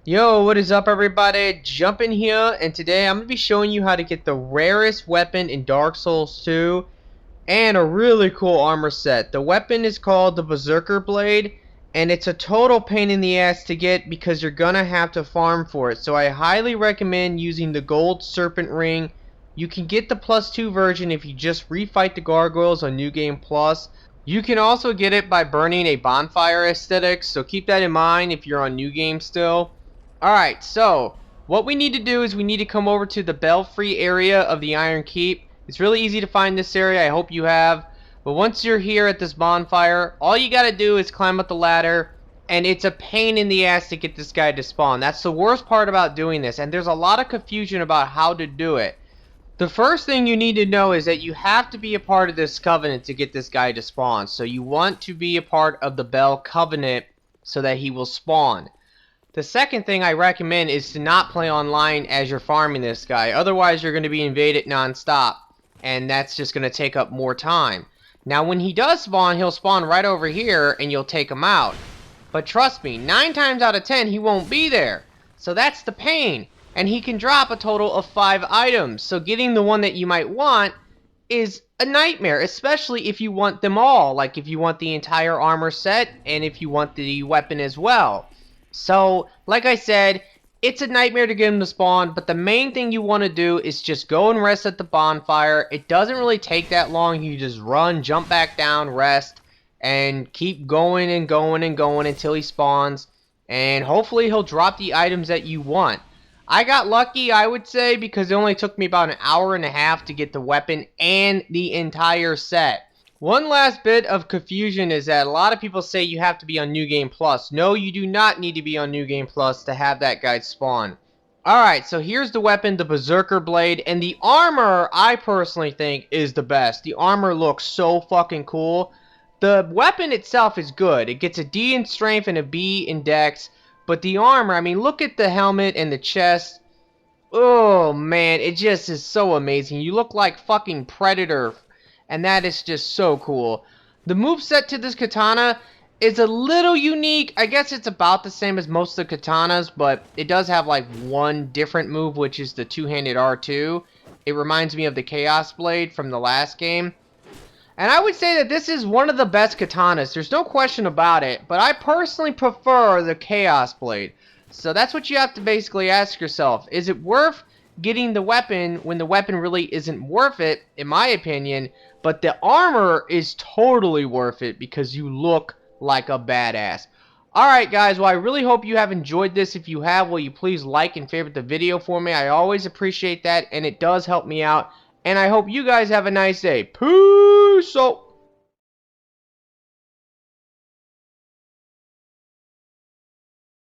Yo, what is up everybody? Jump in here, and today I'm going to be showing you how to get the rarest weapon in Dark Souls 2 and a really cool armor set. The weapon is called the Berserker blade, and it's a total pain in the ass to get because you're going to have to farm for it. So I highly recommend using the gold serpent ring. You can get the +2 version if you just refight the gargoyles on New Game Plus. You can also get it by burning a bonfire aesthetic, so keep that in mind if you're on New Game still. Alright, so what we need to do is we need to come over to the Belfry area of the Iron Keep. It's really easy to find this area, I hope you have. But once you're here at this bonfire, all you gotta do is climb up the ladder, and it's a pain in the ass to get this guy to spawn. That's the worst part about doing this, and there's a lot of confusion about how to do it. The first thing you need to know is that you have to be a part of this covenant to get this guy to spawn. So you want to be a part of the Bell Covenant so that he will spawn. The second thing I recommend is to not play online as you're farming this guy. Otherwise, you're going to be invaded non-stop, and that's just going to take up more time. Now, when he does spawn, he'll spawn right over here, and you'll take him out. But trust me, 9 times out of 10, he won't be there. So that's the pain. And he can drop a total of 5 items. So getting the one that you might want is a nightmare, especially if you want them all. Like if you want the entire armor set, and if you want the weapon as well. So, like I said, it's a nightmare to get him to spawn, but the main thing you want to do is just go and rest at the bonfire. It doesn't really take that long. You just run, jump back down, rest, and keep going and going and going until he spawns. And hopefully he'll drop the items that you want. I got lucky, I would say, because it only took me about an hour and a half to get the weapon and the entire set. One last bit of confusion is that a lot of people say you have to be on New Game Plus. No, you do not need to be on New Game Plus to have that guy spawn. Alright, so here's the weapon, the Berserker blade, and the armor, I personally think, is the best. The armor looks so fucking cool. The weapon itself is good. It gets a D in strength and a B in dex, but the armor, I mean, look at the helmet and the chest. Oh, man, it just is so amazing. You look like fucking Predator. And that is just so cool. The moveset to this katana is a little unique. I guess it's about the same as most of the katanas, but it does have like one different move, which is the two-handed R2. It reminds me of the Chaos Blade from the last game. And I would say that this is one of the best katanas. There's no question about it, but I personally prefer the Chaos Blade. So that's what you have to basically ask yourself. Is it worth getting the weapon when the weapon really isn't worth it, in my opinion? But the armor is totally worth it because you look like a badass. Alright guys, well I really hope you have enjoyed this. If you have, will you please like and favorite the video for me? I always appreciate that, and it does help me out. And I hope you guys have a nice day. Peace out.